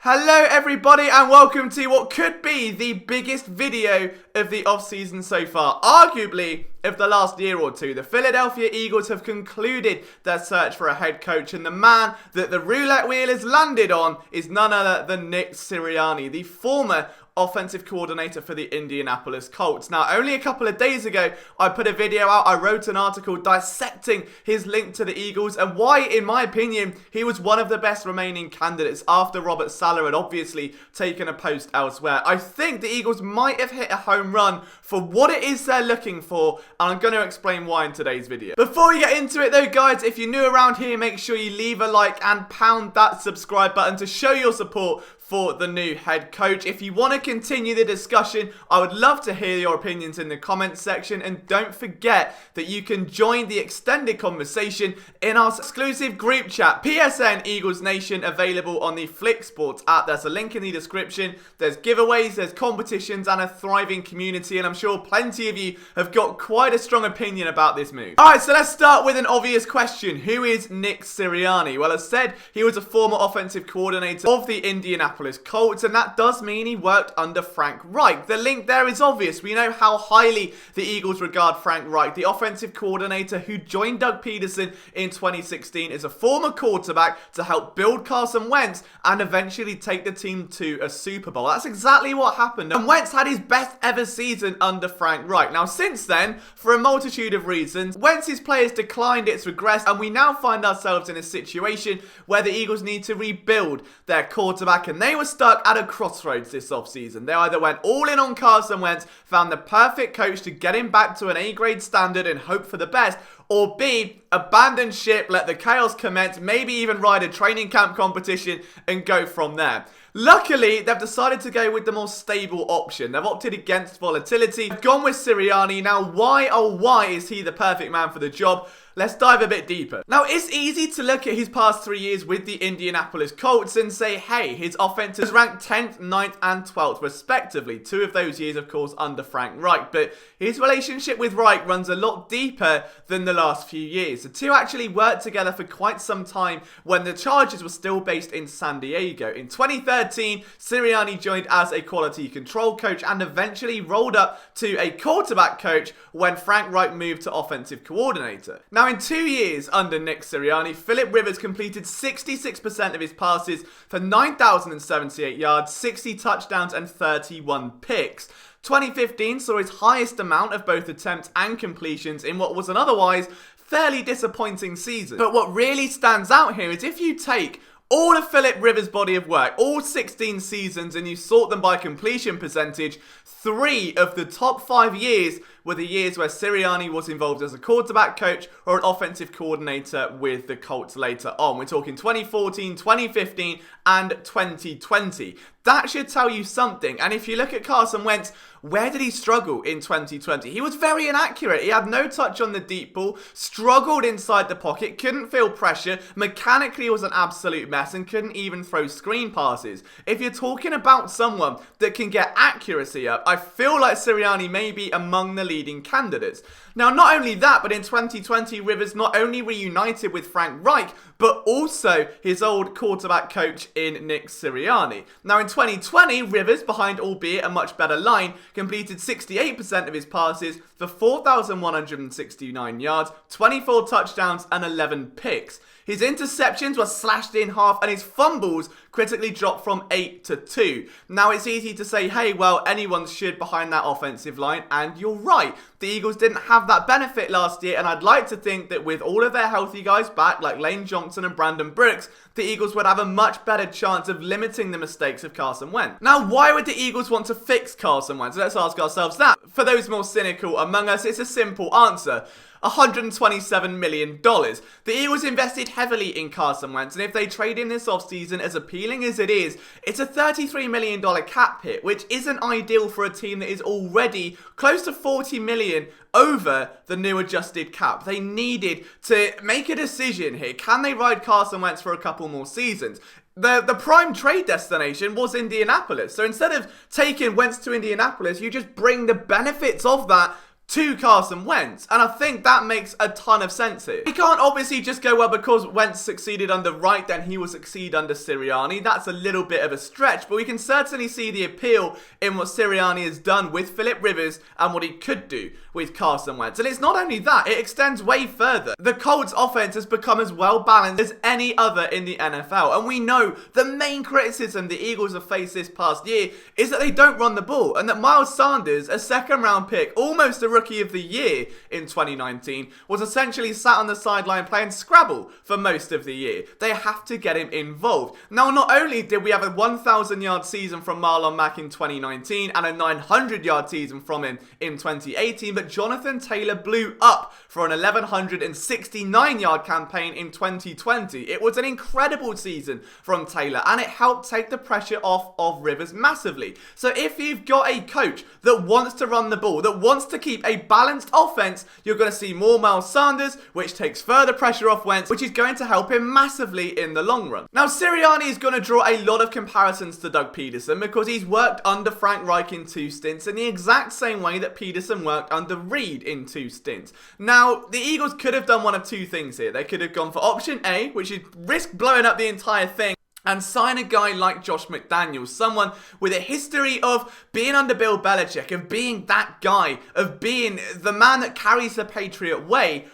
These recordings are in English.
Hello everybody and welcome to what could be the biggest video of the offseason so far, arguably of the last year or two. The Philadelphia Eagles have concluded their search for a head coach, and the man that the roulette wheel has landed on is none other than Nick Sirianni, the former offensive coordinator for the Indianapolis Colts. Now, only a couple of days ago, I put a video out. I wrote an article dissecting his link to the Eagles and why, in my opinion, he was one of the best remaining candidates after Robert Saleh had obviously taken a post elsewhere. I think the Eagles might have hit a home run for what it is they're looking for, and I'm going to explain why in today's video. Before we get into it though, guys, if you're new around here, make sure you leave a like and pound that subscribe button to show your support for the new head coach. If you want to continue the discussion, I would love to hear your opinions in the comments section, and don't forget that you can join the extended conversation in our exclusive group chat, PSN Eagles Nation, available on the Flick Sports app. There's a link in the description. There's giveaways, there's competitions, and a thriving community, and I'm sure plenty of you have got quite a strong opinion about this move. Alright, so let's start with an obvious question. Who is Nick Sirianni? Well, as said, he was a former offensive coordinator of the Indianapolis Colts, and that does mean he worked under Frank Reich. The link there is obvious. We know how highly the Eagles regard Frank Reich, the offensive coordinator who joined Doug Peterson in 2016 as a former quarterback to help build Carson Wentz and eventually take the team to a Super Bowl. That's exactly what happened, and Wentz had his best ever season under Frank Reich. Now, since then, for a multitude of reasons, Wentz's play has declined, it's regressed, and we now find ourselves in a situation where the Eagles need to rebuild their quarterback, and they were stuck at a crossroads this offseason. They either went all in on Carson Wentz, found the perfect coach to get him back to an A-grade standard and hope for the best, or B, abandon ship, let the chaos commence, maybe even ride a training camp competition and go from there. Luckily, they've decided to go with the more stable option. They've opted against volatility. They've gone with Sirianni. Now, why is he the perfect man for the job? Let's dive a bit deeper. Now, it's easy to look at his past 3 years with the Indianapolis Colts and say, hey, his offense is ranked 10th, 9th, and 12th, respectively. 2 of those years, of course, under Frank Reich. But his relationship with Reich runs a lot deeper than the last few years. The two actually worked together for quite some time when the Chargers were still based in San Diego. In 2013, Sirianni joined as a quality control coach and eventually rolled up to a quarterback coach when Frank Reich moved to offensive coordinator. Now, in 2 years under Nick Sirianni, Philip Rivers completed 66% of his passes for 9,078 yards, 60 touchdowns, and 31 picks. 2015 saw his highest amount of both attempts and completions in what was an otherwise fairly disappointing season. But what really stands out here is if you take all of Philip Rivers' body of work, all 16 seasons, and you sort them by completion percentage, 3 of the top 5 years were the years where Sirianni was involved as a quarterback coach or an offensive coordinator with the Colts later on. We're talking 2014, 2015, and 2020. That should tell you something. And if you look at Carson Wentz, where did he struggle in 2020? He was very inaccurate. He had no touch on the deep ball, struggled inside the pocket, couldn't feel pressure, mechanically was an absolute mess, and couldn't even throw screen passes. If you're talking about someone that can get accuracy up, I feel like Sirianni may be among the leading candidates. Now, not only that, but in 2020, Rivers not only reunited with Frank Reich, but also his old quarterback coach in Nick Sirianni. Now, in 2020, Rivers, behind albeit a much better line, completed 68% of his passes for 4,169 yards, 24 touchdowns, and 11 picks. His interceptions were slashed in half, and his fumbles critically dropped from 8 to 2. Now, it's easy to say, hey, well, anyone should behind that offensive line, and you're right. The Eagles didn't have that benefit last year, and I'd like to think that with all of their healthy guys back, like Lane Johnson and Brandon Brooks, the Eagles would have a much better chance of limiting the mistakes of Carson Wentz. Now, why would the Eagles want to fix Carson Wentz? Let's ask ourselves that. For those more cynical among us, it's a simple answer. $127 million. The Eagles invested heavily in Carson Wentz, and if they trade him this offseason, as appealing as it is, it's a $33 million cap hit, which isn't ideal for a team that is already close to $40 million over the new adjusted cap. They needed to make a decision here. Can they ride Carson Wentz for a couple more seasons? The prime trade destination was Indianapolis. So instead of taking Wentz to Indianapolis, you just bring the benefits of that to Carson Wentz, and I think that makes a ton of sense here. We can't obviously just go, well, because Wentz succeeded under Reich, then he will succeed under Sirianni. That's a little bit of a stretch, but we can certainly see the appeal in what Sirianni has done with Philip Rivers and what he could do with Carson Wentz. And it's not only that, it extends way further. The Colts offense has become as well balanced as any other in the NFL, and we know the main criticism the Eagles have faced this past year is that they don't run the ball, and that Miles Sanders, a second round pick, almost a Rookie of the Year in 2019, was essentially sat on the sideline playing Scrabble for most of the year. They have to get him involved. Now, not only did we have a 1,000-yard season from Marlon Mack in 2019 and a 900-yard season from him in 2018, but Jonathan Taylor blew up for an 1,169-yard campaign in 2020. It was an incredible season from Taylor, and it helped take the pressure off of Rivers massively. So if you've got a coach that wants to run the ball, that wants to keep a balanced offense, you're going to see more Miles Sanders, which takes further pressure off Wentz, which is going to help him massively in the long run. Now, Sirianni is going to draw a lot of comparisons to Doug Peterson because he's worked under Frank Reich in 2 stints in the exact same way that Peterson worked under Reed in 2 stints. Now, the Eagles could have done one of 2 things here. They could have gone for option A, which is risk blowing up the entire thing, and sign a guy like Josh McDaniels, someone with a history of being under Bill Belichick, of being that guy, of being the man that carries the Patriot way,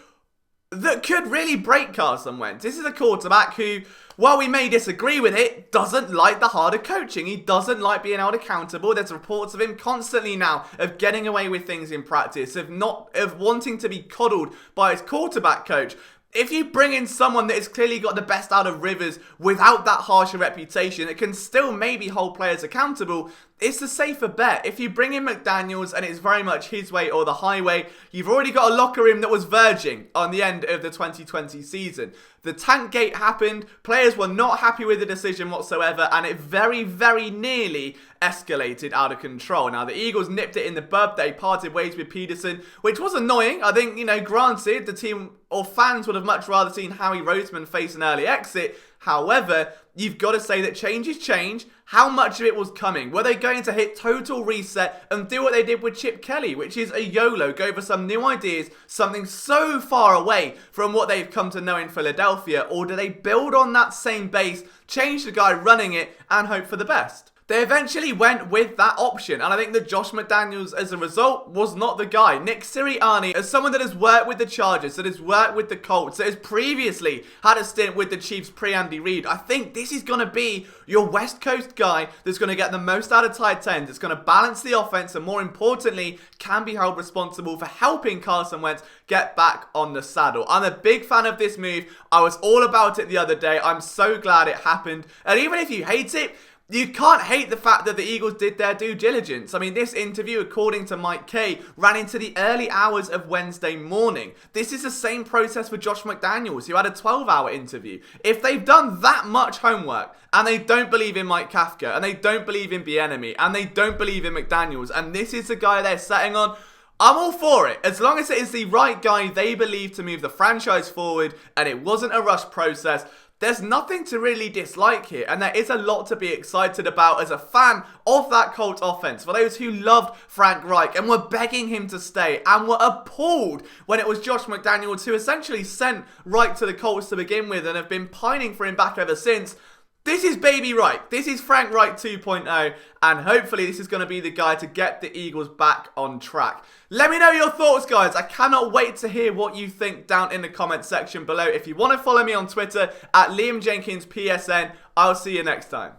that could really break Carson Wentz. This is a quarterback who, while we may disagree with it, doesn't like the harder coaching. He doesn't like being held accountable. There's reports of him constantly now of getting away with things in practice, of wanting to be coddled by his quarterback coach. If you bring in someone that has clearly got the best out of Rivers without that harsher reputation, it can still maybe hold players accountable. It's a safer bet. If you bring in McDaniels and it's very much his way or the highway, you've already got a locker room that was verging on the end of the 2020 season. The tank gate happened, players were not happy with the decision whatsoever, and it very, very nearly escalated out of control. Now, the Eagles nipped it in the bud. They parted ways with Peterson, which was annoying. I think, granted, the team or fans would have much rather seen Howie Roseman face an early exit. However, you've got to say that change is change. How much of it was coming? Were they going to hit total reset and do what they did with Chip Kelly, which is a YOLO, go for some new ideas, something so far away from what they've come to know in Philadelphia? Or do they build on that same base, change the guy running it, and hope for the best? They eventually went with that option, and I think that Josh McDaniels, as a result, was not the guy. Nick Sorianni, as someone that has worked with the Chargers, that has worked with the Colts, that has previously had a stint with the Chiefs pre-Andy Reid, I think this is going to be your West Coast guy that's going to get the most out of tight ends. It's going to balance the offense, and more importantly, can be held responsible for helping Carson Wentz get back on the saddle. I'm a big fan of this move. I was all about it the other day. I'm so glad it happened. And even if you hate it, you can't hate the fact that the Eagles did their due diligence. I mean, this interview, according to Mike Kay, ran into the early hours of Wednesday morning. This is the same process for Josh McDaniels, who had a 12-hour interview. If they've done that much homework, and they don't believe in Mike Kafka, and they don't believe in Bieniemy, and they don't believe in McDaniels, and this is the guy they're setting on, I'm all for it. As long as it is the right guy they believe to move the franchise forward, and it wasn't a rush process, there's nothing to really dislike here, and there is a lot to be excited about as a fan of that Colts offense. For those who loved Frank Reich and were begging him to stay and were appalled when it was Josh McDaniels who essentially sent Reich to the Colts to begin with and have been pining for him back ever since, this is Baby Reich. This is Frank Reich 2.0, and hopefully this is going to be the guy to get the Eagles back on track. Let me know your thoughts, guys. I cannot wait to hear what you think down in the comment section below. If you want to follow me on Twitter, at Liam Jenkins PSN, I'll see you next time.